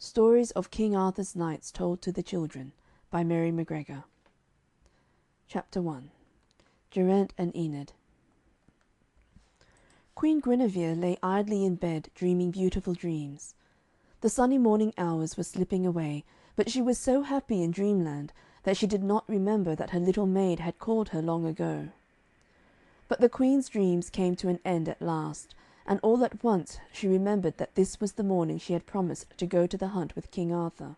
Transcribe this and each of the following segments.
Stories of King Arthur's Knights Told to the Children, by Mary MacGregor. Chapter 1. Geraint and Enid. Queen Guinevere lay idly in bed dreaming beautiful dreams. The sunny morning hours were slipping away, but she was so happy in dreamland that she did not remember that her little maid had called her long ago. But the queen's dreams came to an end at last, and all at once she remembered that this was the morning she had promised to go to the hunt with King Arthur.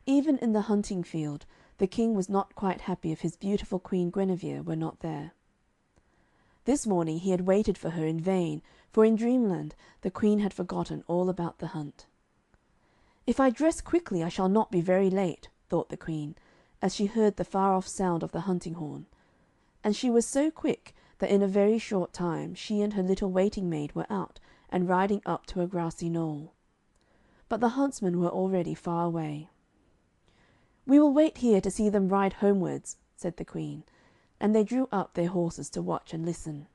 Even in the hunting field the king was not quite happy if his beautiful Queen Guinevere were not there. This morning he had waited for her in vain, for in dreamland the queen had forgotten all about the hunt. "If I dress quickly I shall not be very late," thought the queen, as she heard the far-off sound of the hunting horn. And she was so quick that in a very short time she and her little waiting maid were out and riding up to a grassy knoll. But the huntsmen were already far away. "We will wait here to see them ride homewards," said the queen, and they drew up their horses to watch and listen.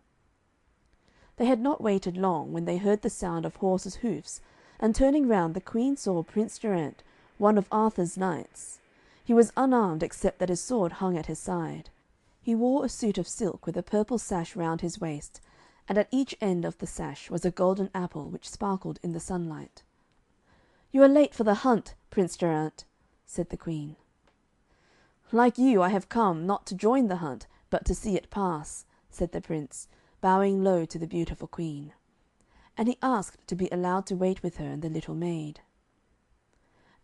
They had not waited long when they heard the sound of horses' hoofs, and turning round the queen saw Prince Geraint, one of Arthur's knights. He was unarmed except that his sword hung at his side. He wore a suit of silk with a purple sash round his waist, and at each end of the sash was a golden apple which sparkled in the sunlight. "You are late for the hunt, Prince Geraint," said the queen. "Like you, I have come, not to join the hunt, but to see it pass," said the prince, bowing low to the beautiful queen. And he asked to be allowed to wait with her and the little maid.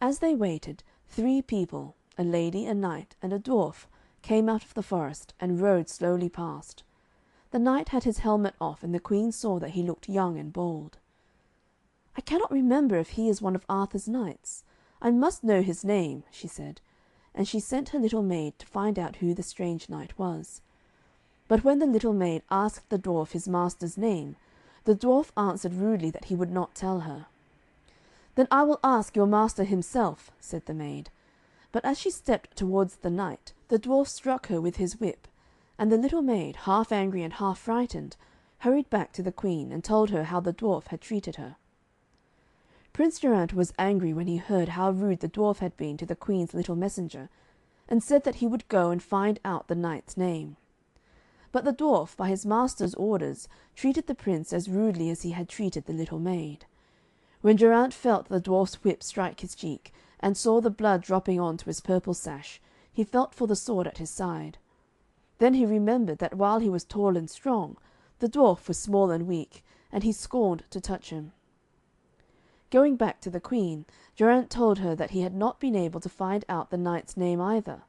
As they waited, 3 people, a lady, a knight, and a dwarf, came out of the forest, and rode slowly past. The knight had his helmet off, and the queen saw that he looked young and bold. "I cannot remember if he is one of Arthur's knights. I must know his name," she said, and she sent her little maid to find out who the strange knight was. But when the little maid asked the dwarf his master's name, the dwarf answered rudely that he would not tell her. "Then I will ask your master himself," said the maid. But as she stepped towards the knight, the dwarf struck her with his whip, and the little maid, half angry and half frightened, hurried back to the queen, and told her how the dwarf had treated her. Prince Geraint was angry when he heard how rude the dwarf had been to the queen's little messenger, and said that he would go and find out the knight's name. But the dwarf, by his master's orders, treated the prince as rudely as he had treated the little maid. When Geraint felt the dwarf's whip strike his cheek, and saw the blood dropping on to his purple sash, he felt for the sword at his side. Then he remembered that while he was tall and strong, the dwarf was small and weak, and he scorned to touch him. Going back to the queen, Geraint told her that he had not been able to find out the knight's name either.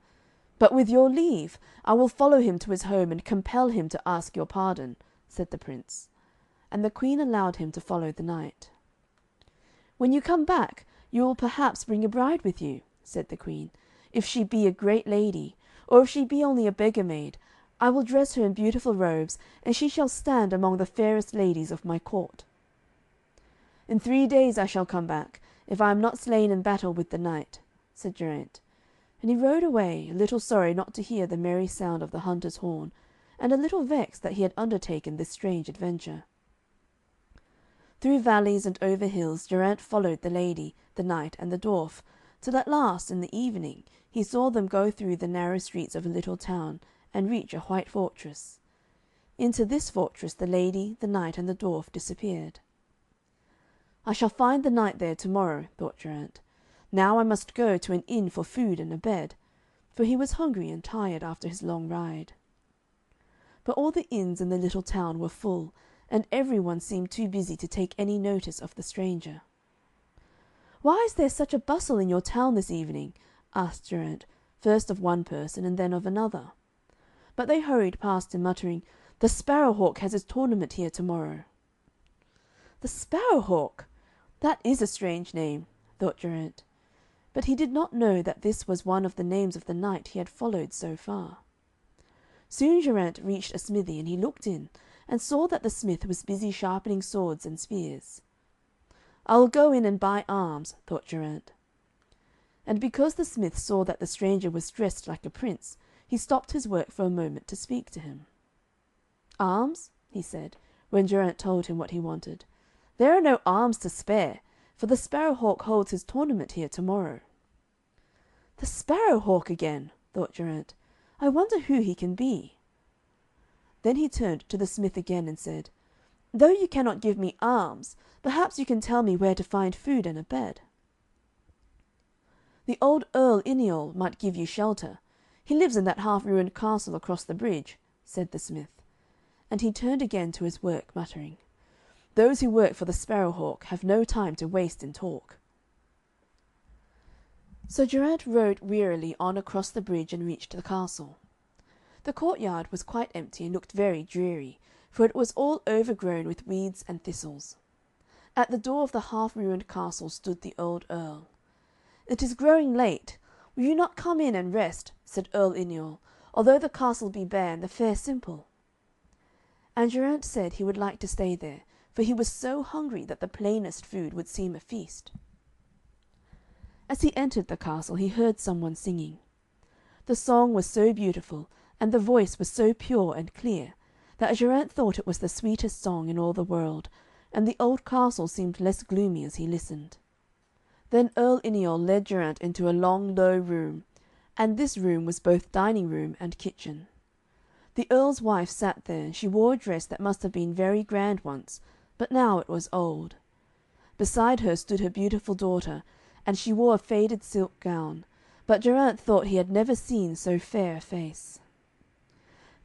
"But with your leave, I will follow him to his home and compel him to ask your pardon," said the prince. And the queen allowed him to follow the knight. "When you come back, you will perhaps bring a bride with you," said the queen. "If she be a great lady, or if she be only a beggar maid, I will dress her in beautiful robes, and she shall stand among the fairest ladies of my court." "In 3 days I shall come back, if I am not slain in battle with the knight," said Geraint. And he rode away, a little sorry not to hear the merry sound of the hunter's horn, and a little vexed that he had undertaken this strange adventure. Through valleys and over hills Geraint followed the lady, the knight, and the dwarf, till at last, in the evening, he saw them go through the narrow streets of a little town, and reach a white fortress. Into this fortress the lady, the knight, and the dwarf disappeared. "I shall find the knight there to morrow," thought Geraint. "Now I must go to an inn for food and a bed," for he was hungry and tired after his long ride. But all the inns in the little town were full, and every one seemed too busy to take any notice of the stranger. "Why is there such a bustle in your town this evening?" asked Geraint, first of one person and then of another. But they hurried past him, muttering, "The Sparrow hawk has his tournament here to morrow." "The Sparrow hawk! That is a strange name," thought Geraint. But he did not know that this was one of the names of the knight he had followed so far. Soon Geraint reached a smithy, and he looked in, and saw that the smith was busy sharpening swords and spears. "I will go in and buy arms," thought Geraint. And because the smith saw that the stranger was dressed like a prince, he stopped his work for a moment to speak to him. "Arms?" he said, when Geraint told him what he wanted. "There are no arms to spare. for the Sparrow-hawk holds his tournament here tomorrow." "The Sparrow-hawk again!" thought Geraint. "I wonder who he can be." Then he turned to the smith again and said, "Though you cannot give me arms, perhaps you can tell me where to find food and a bed." "The old Earl Iniol might give you shelter. He lives in that half-ruined castle across the bridge," said the smith. And he turned again to his work, muttering, "Those who work for the Sparrow-hawk have no time to waste in talk." So Geraint rode wearily on across the bridge and reached the castle. The courtyard was quite empty and looked very dreary, for it was all overgrown with weeds and thistles. At the door of the half-ruined castle stood the old earl. "It is growing late. Will you not come in and rest?" said Earl Iniol, "although the castle be bare and the fare simple?" And Geraint said he would like to stay there, for he was so hungry that the plainest food would seem a feast. As he entered the castle he heard some one singing. The song was so beautiful, and the voice was so pure and clear, that Geraint thought it was the sweetest song in all the world, and the old castle seemed less gloomy as he listened. Then Earl Iniol led Geraint into a long low room, and this room was both dining room and kitchen. The earl's wife sat there, and she wore a dress that must have been very grand once, but now it was old. Beside her stood her beautiful daughter, and she wore a faded silk gown, but Geraint thought he had never seen so fair a face.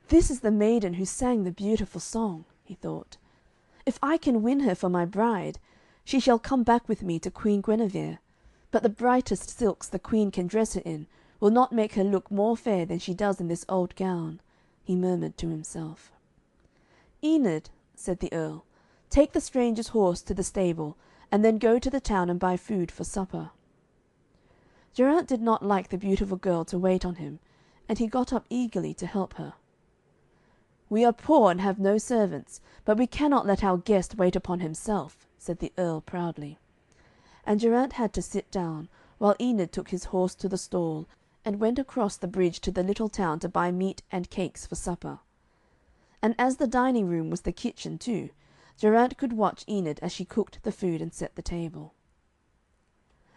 "This is the maiden who sang the beautiful song," he thought. "If I can win her for my bride, she shall come back with me to Queen Guinevere, but the brightest silks the queen can dress her in will not make her look more fair than she does in this old gown," he murmured to himself. "Enid," said the earl, "take the stranger's horse to the stable, and then go to the town and buy food for supper." Geraint did not like the beautiful girl to wait on him, and he got up eagerly to help her. "We are poor and have no servants, but we cannot let our guest wait upon himself," said the earl proudly. And Geraint had to sit down, while Enid took his horse to the stall, and went across the bridge to the little town to buy meat and cakes for supper. And as the dining room was the kitchen too, Geraint could watch Enid as she cooked the food and set the table.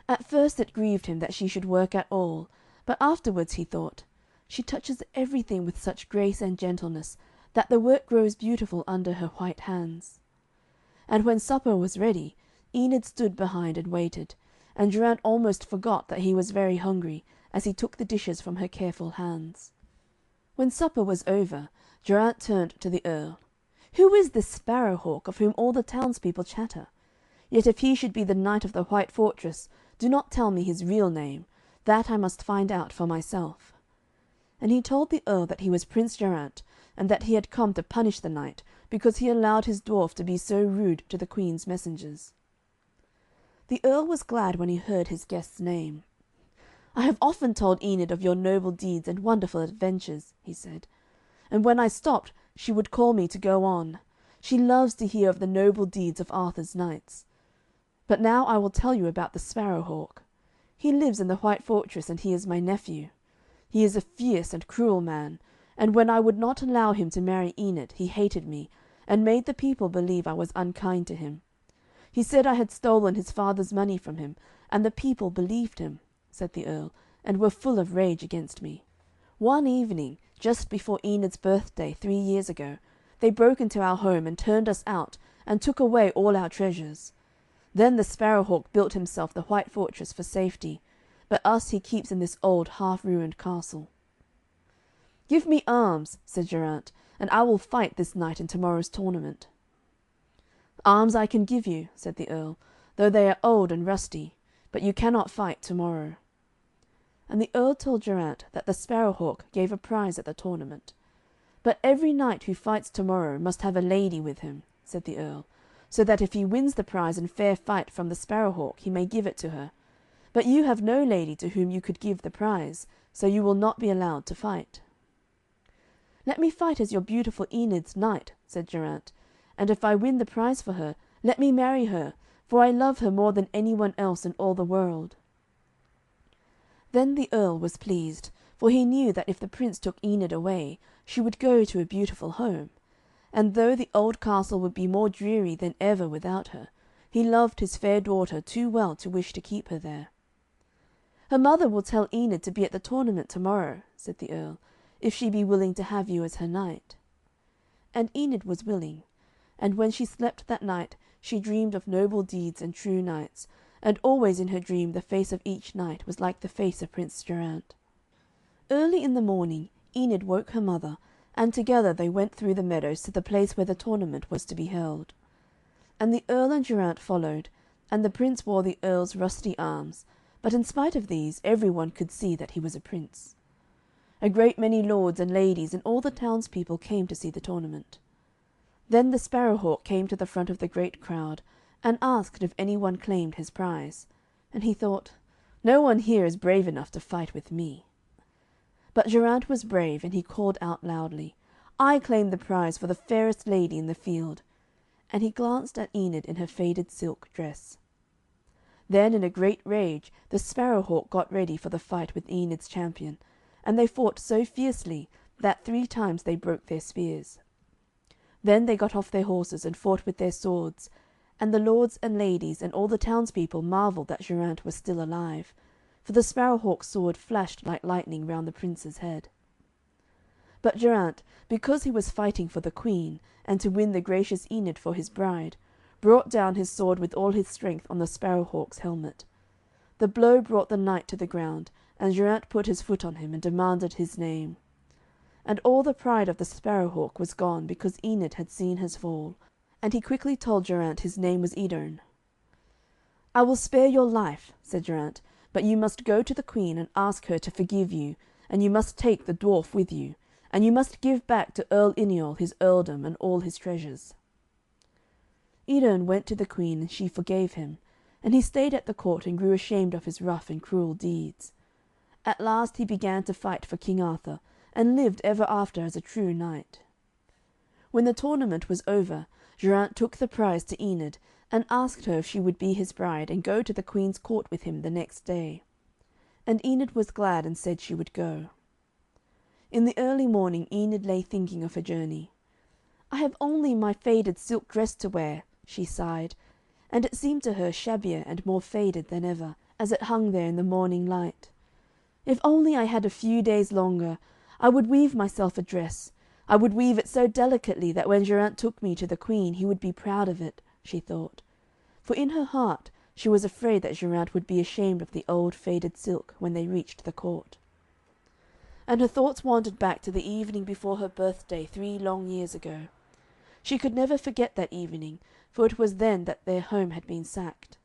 At first it grieved him that she should work at all, but afterwards he thought, "She touches everything with such grace and gentleness that the work grows beautiful under her white hands." And when supper was ready, Enid stood behind and waited, and Geraint almost forgot that he was very hungry, as he took the dishes from her careful hands. When supper was over, Geraint turned to the earl. "Who is this Sparrow-hawk of whom all the townspeople chatter? Yet if he should be the knight of the White Fortress, do not tell me his real name. That I must find out for myself." And he told the earl that he was Prince Geraint, and that he had come to punish the knight, because he allowed his dwarf to be so rude to the queen's messengers. The earl was glad when he heard his guest's name. "I have often told Enid of your noble deeds and wonderful adventures," he said, "and when I stopped she would call me to go on. She loves to hear of the noble deeds of Arthur's knights. But now I will tell you about the Sparrow-hawk. He lives in the White Fortress, and he is my nephew. He is a fierce and cruel man, and when I would not allow him to marry Enid, he hated me, and made the people believe I was unkind to him. He said I had stolen his father's money from him, and the people believed him," said the earl, "and were full of rage against me. One evening, just before Enid's birthday 3 years ago, they broke into our home and turned us out, and took away all our treasures. Then the Sparrow-hawk built himself the White Fortress for safety, but us he keeps in this old half-ruined castle." "Give me arms," said Geraint, "and I will fight this night in tomorrow's tournament." "Arms I can give you," said the earl, "though they are old and rusty, but you cannot fight tomorrow." And the earl told Geraint that the Sparrow-hawk gave a prize at the tournament. "But every knight who fights tomorrow must have a lady with him," said the earl, "so that if he wins the prize in fair fight from the Sparrow-hawk he may give it to her. But you have no lady to whom you could give the prize, so you will not be allowed to fight." "Let me fight as your beautiful Enid's knight," said Geraint, "and if I win the prize for her, let me marry her, for I love her more than any one else in all the world." Then the earl was pleased, for he knew that if the prince took Enid away, she would go to a beautiful home, and though the old castle would be more dreary than ever without her, He loved his fair daughter too well to wish to keep her there. "Her mother will tell Enid to be at the tournament to morrow," said the Earl, "if she be willing to have you as her knight." And Enid was willing, and when she slept that night she dreamed of noble deeds and true knights, and always in her dream the face of each knight was like the face of Prince Geraint. Early in the morning Enid woke her mother, and together they went through the meadows to the place where the tournament was to be held. And the Earl and Geraint followed, and the Prince wore the Earl's rusty arms, but in spite of these every one could see that he was a prince. A great many lords and ladies and all the townspeople came to see the tournament. Then the Sparrow hawk came to the front of the great crowd, and asked if any one claimed his prize, and he thought, "No one here is brave enough to fight with me." But Geraint was brave, and he called out loudly, "I claim the prize for the fairest lady in the field," and he glanced at Enid in her faded silk dress. Then in a great rage the Sparrow hawk got ready for the fight with Enid's champion, and they fought so fiercely that 3 times they broke their spears. Then they got off their horses and fought with their swords, and the lords and ladies and all the townspeople marvelled that Geraint was still alive, for the Sparrow hawk's sword flashed like lightning round the Prince's head. But Geraint, because he was fighting for the Queen, and to win the gracious Enid for his bride, brought down his sword with all his strength on the Sparrow hawk's helmet. The blow brought the knight to the ground, and Geraint put his foot on him and demanded his name. And all the pride of the Sparrow hawk was gone because Enid had seen his fall, and he quickly told Geraint his name was Edurn. "I will spare your life," said Geraint, "but you must go to the Queen and ask her to forgive you, and you must take the dwarf with you, and you must give back to Earl Yniol his earldom and all his treasures." Edurn went to the Queen, and she forgave him, and he stayed at the court and grew ashamed of his rough and cruel deeds. At last he began to fight for King Arthur, and lived ever after as a true knight. When the tournament was over, Geraint took the prize to Enid, and asked her if she would be his bride, and go to the Queen's court with him the next day. And Enid was glad, and said she would go. In the early morning Enid lay thinking of her journey. "I have only my faded silk dress to wear," she sighed, and it seemed to her shabbier and more faded than ever, as it hung there in the morning light. "If only I had a few days longer, I would weave myself a dress. I would weave it so delicately that when Geraint took me to the Queen he would be proud of it," she thought. For in her heart she was afraid that Geraint would be ashamed of the old faded silk when they reached the court. And her thoughts wandered back to the evening before her birthday 3 long years ago. She could never forget that evening, for it was then that their home had been sacked.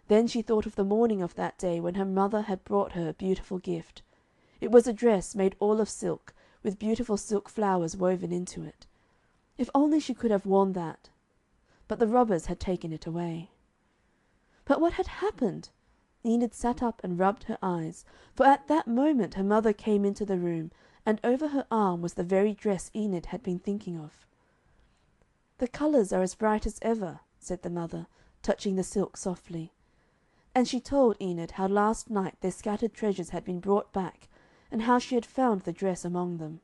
Then she thought of the morning of that day when her mother had brought her a beautiful gift. It was a dress made all of silk, with beautiful silk flowers woven into it. If only she could have worn that. But the robbers had taken it away. But what had happened? Enid sat up and rubbed her eyes, for at that moment her mother came into the room, and over her arm was the very dress Enid had been thinking of. "The colours are as bright as ever," said the mother, touching the silk softly. And she told Enid how last night their scattered treasures had been brought back, and how she had found the dress among them.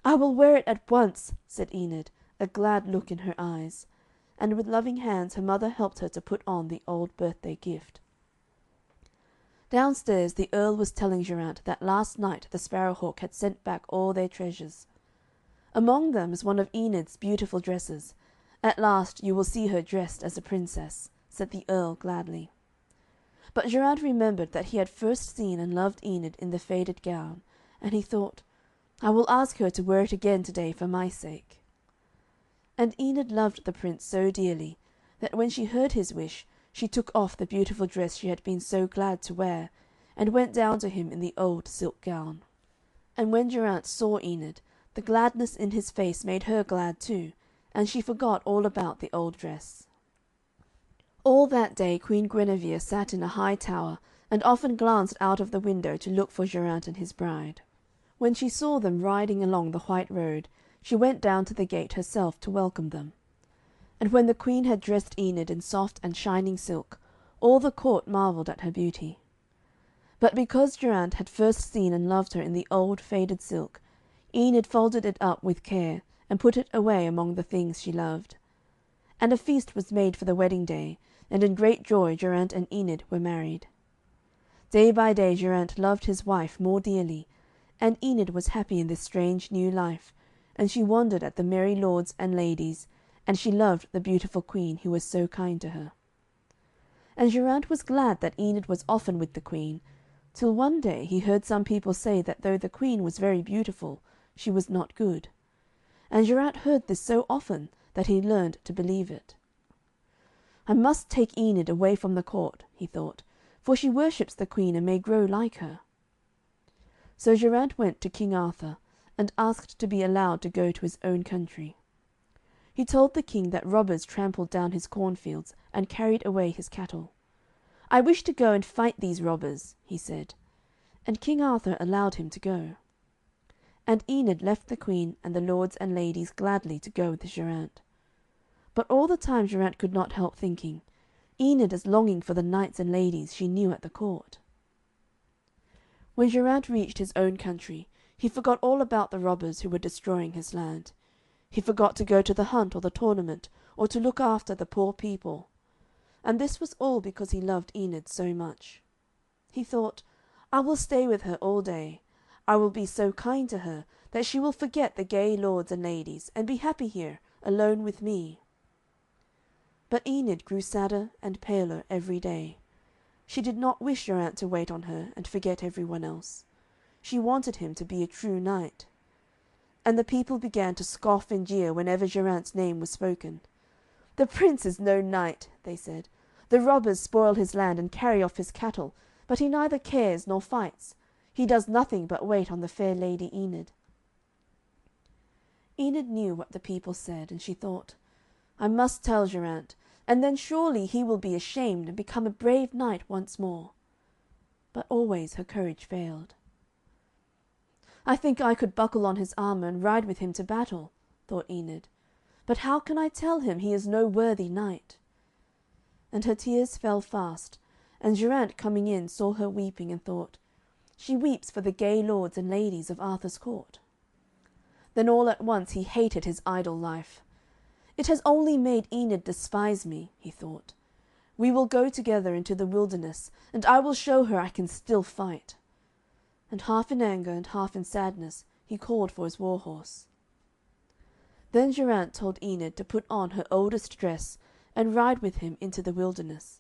"I will wear it at once," said Enid, a glad look in her eyes, and with loving hands her mother helped her to put on the old birthday gift. Downstairs the Earl was telling Geraint that last night the Sparrow hawk had sent back all their treasures. "Among them is one of Enid's beautiful dresses. At last you will see her dressed as a princess," said the Earl gladly. But Geraint remembered that he had first seen and loved Enid in the faded gown, and he thought, "I will ask her to wear it again to-day for my sake." And Enid loved the Prince so dearly that when she heard his wish she took off the beautiful dress she had been so glad to wear, and went down to him in the old silk gown. And when Geraint saw Enid, the gladness in his face made her glad too, and she forgot all about the old dress. All that day Queen Guinevere sat in a high tower, and often glanced out of the window to look for Geraint and his bride. When she saw them riding along the white road, she went down to the gate herself to welcome them. And when the Queen had dressed Enid in soft and shining silk, all the court marvelled at her beauty. But because Geraint had first seen and loved her in the old faded silk, Enid folded it up with care, and put it away among the things she loved. And a feast was made for the wedding day, and in great joy Geraint and Enid were married. Day by day Geraint loved his wife more dearly, and Enid was happy in this strange new life, and she wondered at the merry lords and ladies, and she loved the beautiful queen who was so kind to her. And Geraint was glad that Enid was often with the queen, till one day he heard some people say that though the queen was very beautiful, she was not good. And Geraint heard this so often that he learned to believe it. "I must take Enid away from the court," he thought, "for she worships the queen and may grow like her." So Geraint went to King Arthur, and asked to be allowed to go to his own country. He told the king that robbers trampled down his cornfields and carried away his cattle. "I wish to go and fight these robbers," he said. And King Arthur allowed him to go. And Enid left the queen and the lords and ladies gladly to go with Geraint. But all the time Geraint could not help thinking, Enid is longing for the knights and ladies she knew at the court. When Geraint reached his own country, he forgot all about the robbers who were destroying his land. He forgot to go to the hunt or the tournament, or to look after the poor people. And this was all because he loved Enid so much. He thought, "I will stay with her all day. I will be so kind to her that she will forget the gay lords and ladies, and be happy here, alone with me." But Enid grew sadder and paler every day. She did not wish Geraint to wait on her and forget everyone else. She wanted him to be a true knight. And the people began to scoff and jeer whenever Geraint's name was spoken. "The prince is no knight," they said. "The robbers spoil his land and carry off his cattle, but he neither cares nor fights. He does nothing but wait on the fair lady Enid." Enid knew what the people said, and she thought, "I must tell Geraint, and then surely he will be ashamed and become a brave knight once more." But always her courage failed. "I think I could buckle on his armour and ride with him to battle," thought Enid, "but how can I tell him he is no worthy knight?" And her tears fell fast, and Geraint coming in saw her weeping, and thought, "She weeps for the gay lords and ladies of Arthur's court." Then all at once he hated his idle life. "It has only made Enid despise me," he thought. "We will go together into the wilderness, and I will show her I can still fight." And half in anger and half in sadness he called for his war horse. Then Geraint told Enid to put on her oldest dress and ride with him into the wilderness.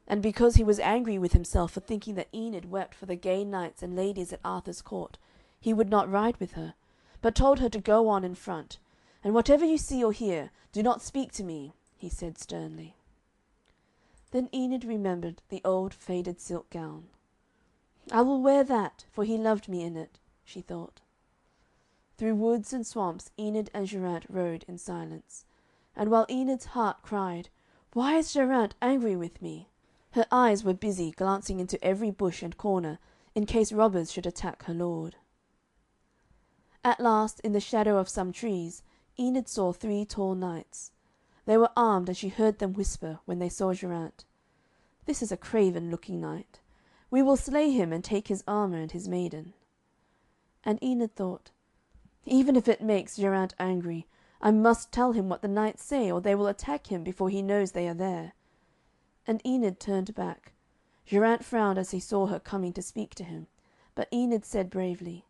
And because he was angry with himself for thinking that Enid wept for the gay knights and ladies at Arthur's court, he would not ride with her, but told her to go on in front, "And whatever you see or hear, do not speak to me," he said sternly. Then Enid remembered the old faded silk gown. "I will wear that, for he loved me in it," she thought. Through woods and swamps Enid and Geraint rode in silence, and while Enid's heart cried, "Why is Geraint angry with me?" her eyes were busy glancing into every bush and corner in case robbers should attack her lord. At last, in the shadow of some trees, Enid saw 3 tall knights. They were armed, and she heard them whisper, when they saw Geraint, "This is a craven-looking knight. We will slay him and take his armour and his maiden." And Enid thought, "Even if it makes Geraint angry, I must tell him what the knights say, or they will attack him before he knows they are there." And Enid turned back. Geraint frowned as he saw her coming to speak to him, but Enid said bravely,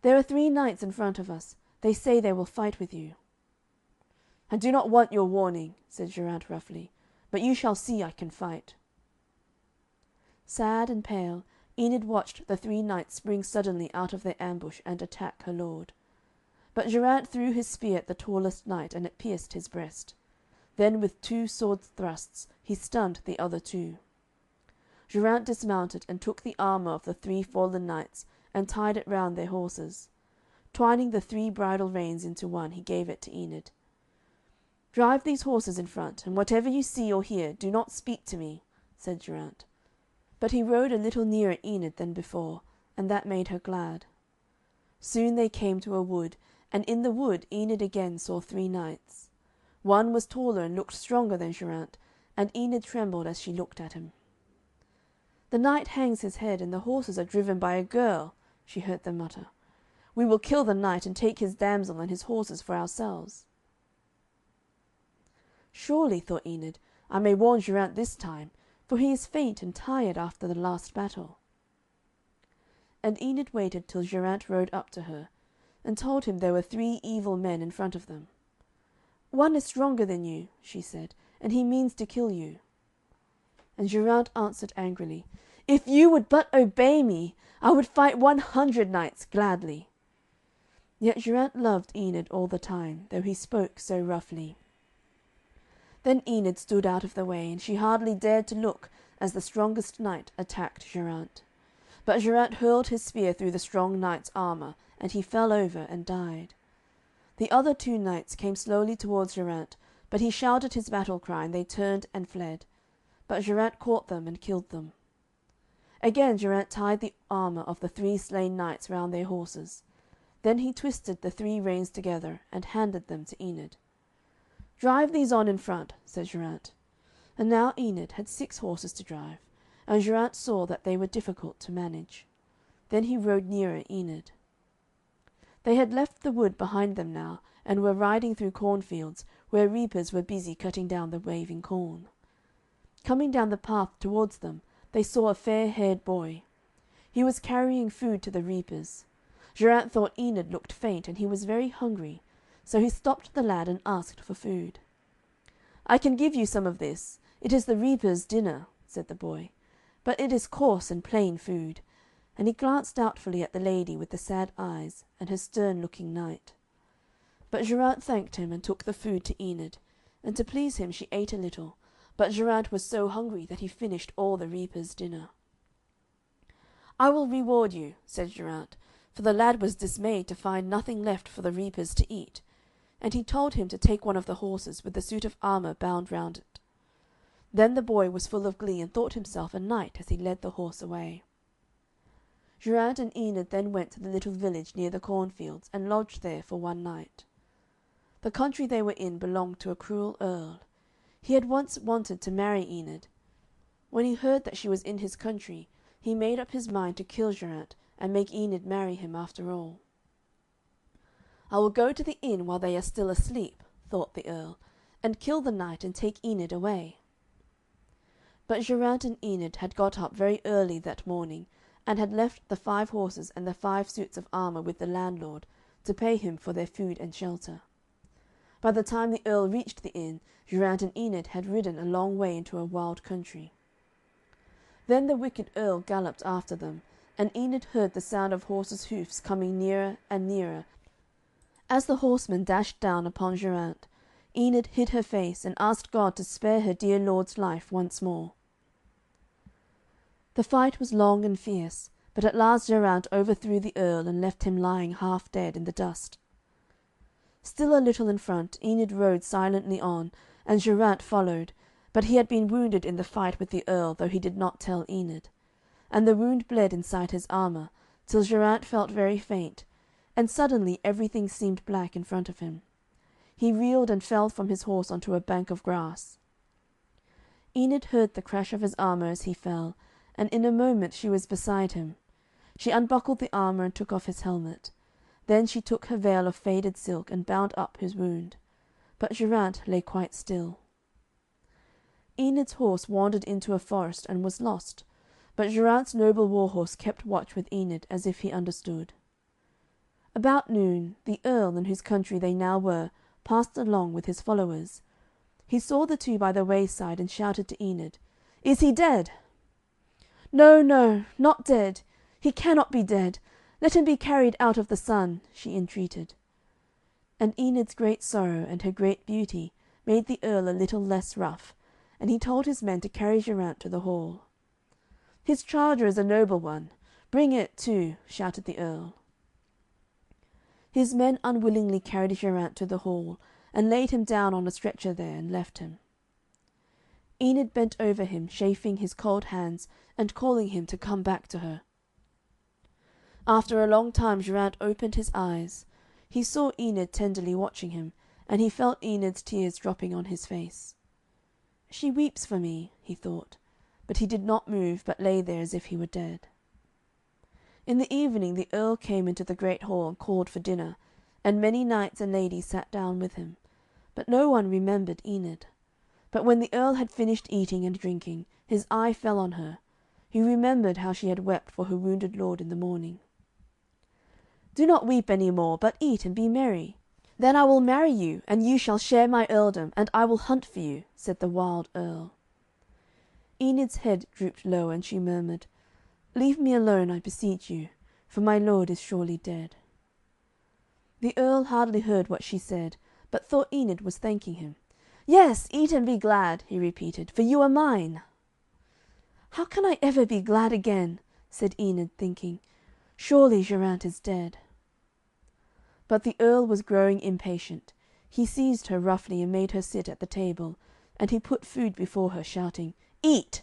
"There are 3 knights in front of us. They say they will fight with you." "I do not want your warning," said Geraint roughly, "but you shall see I can fight." Sad and pale, Enid watched the 3 knights spring suddenly out of their ambush and attack her lord. But Geraint threw his spear at the tallest knight, and it pierced his breast. Then with 2 sword thrusts he stunned the other 2. Geraint dismounted and took the armour of the 3 fallen knights and tied it round their horses. Twining the 3 bridle reins into one, he gave it to Enid. "Drive these horses in front, and whatever you see or hear, do not speak to me," said Geraint. But he rode a little nearer Enid than before, and that made her glad. Soon they came to a wood, and in the wood Enid again saw 3 knights. One was taller and looked stronger than Geraint, and Enid trembled as she looked at him. "The knight hangs his head, and the horses are driven by a girl," she heard them mutter. "We will kill the knight and take his damsel and his horses for ourselves." "Surely," thought Enid, "I may warn Geraint this time, for he is faint and tired after the last battle." And Enid waited till Geraint rode up to her, and told him there were 3 evil men in front of them. "One is stronger than you," she said, "and he means to kill you." And Geraint answered angrily, "If you would but obey me, I would fight 100 knights gladly." Yet Geraint loved Enid all the time, though he spoke so roughly. Then Enid stood out of the way, and she hardly dared to look as the strongest knight attacked Geraint. But Geraint hurled his spear through the strong knight's armour, and he fell over and died. The other 2 knights came slowly towards Geraint, but he shouted his battle cry, and they turned and fled. But Geraint caught them and killed them. Again Geraint tied the armour of the 3 slain knights round their horses. Then he twisted the 3 reins together, and handed them to Enid. "Drive these on in front," said Geraint. And now Enid had 6 horses to drive, and Geraint saw that they were difficult to manage. Then he rode nearer Enid. They had left the wood behind them now, and were riding through cornfields, where reapers were busy cutting down the waving corn. Coming down the path towards them, they saw a fair-haired boy. He was carrying food to the reapers. Geraint thought Enid looked faint, and he was very hungry, so he stopped the lad and asked for food. "I can give you some of this. It is the reapers' dinner," said the boy, "but it is coarse and plain food." And he glanced doubtfully at the lady with the sad eyes and her stern-looking knight. But Geraint thanked him and took the food to Enid, and to please him she ate a little, but Geraint was so hungry that he finished all the reapers' dinner. "I will reward you," said Geraint, for the lad was dismayed to find nothing left for the reapers to eat, and he told him to take one of the horses with the suit of armour bound round it. Then the boy was full of glee, and thought himself a knight as he led the horse away. Geraint and Enid then went to the little village near the cornfields, and lodged there for one night. The country they were in belonged to a cruel earl. He had once wanted to marry Enid. When he heard that she was in his country, he made up his mind to kill Geraint, and make Enid marry him after all. "I will go to the inn while they are still asleep," thought the earl, "and kill the knight and take Enid away." But Geraint and Enid had got up very early that morning, and had left the 5 horses and the 5 suits of armour with the landlord, to pay him for their food and shelter. By the time the earl reached the inn, Geraint and Enid had ridden a long way into a wild country. Then the wicked earl galloped after them, and Enid heard the sound of horses' hoofs coming nearer and nearer. As the horsemen dashed down upon Geraint, Enid hid her face, and asked God to spare her dear lord's life once more. The fight was long and fierce, but at last Geraint overthrew the earl, and left him lying half dead in the dust. Still a little in front, Enid rode silently on, and Geraint followed, but he had been wounded in the fight with the earl, though he did not tell Enid. And the wound bled inside his armour, till Geraint felt very faint, and suddenly everything seemed black in front of him. He reeled and fell from his horse onto a bank of grass. Enid heard the crash of his armour as he fell, and in a moment she was beside him. She unbuckled the armour and took off his helmet. Then she took her veil of faded silk and bound up his wound. But Geraint lay quite still. Enid's horse wandered into a forest and was lost, but Geraint's noble war horse kept watch with Enid as if he understood. About noon, the earl, in whose country they now were, passed along with his followers. He saw the 2 by the wayside, and shouted to Enid, "Is he dead?" "No, no, not dead. He cannot be dead. Let him be carried out of the sun," she entreated. And Enid's great sorrow and her great beauty made the earl a little less rough, and he told his men to carry Geraint to the hall. "His charger is a noble one. Bring it, too," shouted the earl. His men unwillingly carried Geraint to the hall, and laid him down on a stretcher there, and left him. Enid bent over him, chafing his cold hands, and calling him to come back to her. After a long time Geraint opened his eyes. He saw Enid tenderly watching him, and he felt Enid's tears dropping on his face. "She weeps for me," he thought, but he did not move, but lay there as if he were dead. In the evening the earl came into the great hall and called for dinner, and many knights and ladies sat down with him, but no one remembered Enid. But when the earl had finished eating and drinking, his eye fell on her. He remembered how she had wept for her wounded lord in the morning. "Do not weep any more, but eat and be merry. Then I will marry you, and you shall share my earldom, and I will hunt for you," said the wild earl. Enid's head drooped low, and she murmured, "Leave me alone, I beseech you, for my lord is surely dead." The earl hardly heard what she said, but thought Enid was thanking him. "Yes, eat and be glad," he repeated, "for you are mine." "How can I ever be glad again?" said Enid, thinking, "Surely Geraint is dead." But the earl was growing impatient. He seized her roughly and made her sit at the table, and he put food before her, shouting, "Eat!"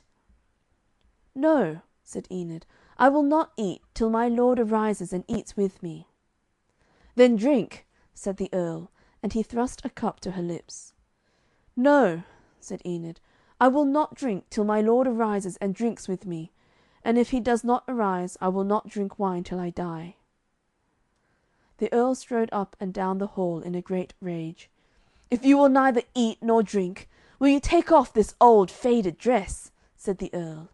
"No," said Enid, "I will not eat till my lord arises and eats with me." "Then drink," said the earl, and he thrust a cup to her lips. "No," said Enid, "I will not drink till my lord arises and drinks with me, and if he does not arise I will not drink wine till I die." The earl strode up and down the hall in a great rage. "If you will neither eat nor drink, will you take off this old faded dress?" said the earl,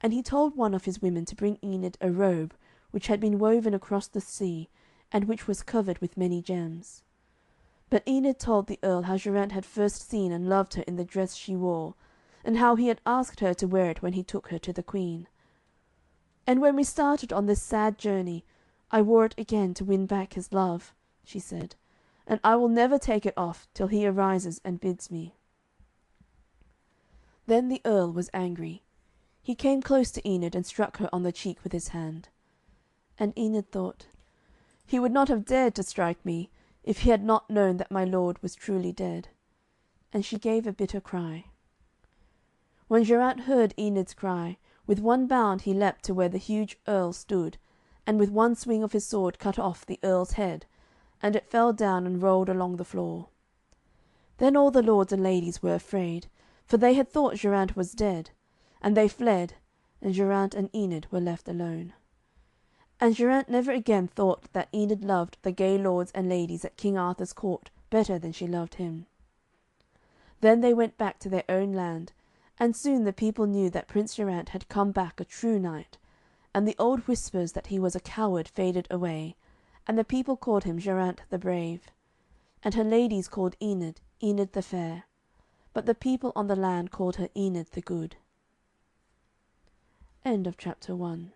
and he told one of his women to bring Enid a robe which had been woven across the sea, and which was covered with many gems. But Enid told the earl how Geraint had first seen and loved her in the dress she wore, and how he had asked her to wear it when he took her to the Queen. "And when we started on this sad journey, I wore it again to win back his love," she said, "and I will never take it off till he arises and bids me." Then the earl was angry. He came close to Enid and struck her on the cheek with his hand. And Enid thought, "He would not have dared to strike me if he had not known that my lord was truly dead." And she gave a bitter cry. When Geraint heard Enid's cry, with one bound he leapt to where the huge earl stood, and with one swing of his sword cut off the earl's head, and it fell down and rolled along the floor. Then all the lords and ladies were afraid, for they had thought Geraint was dead, and they fled, and Geraint and Enid were left alone. And Geraint never again thought that Enid loved the gay lords and ladies at King Arthur's court better than she loved him. Then they went back to their own land, and soon the people knew that Prince Geraint had come back a true knight, and the old whispers that he was a coward faded away, and the people called him Geraint the Brave. And her ladies called Enid, Enid the Fair, but the people on the land called her Enid the Good. End of chapter 1.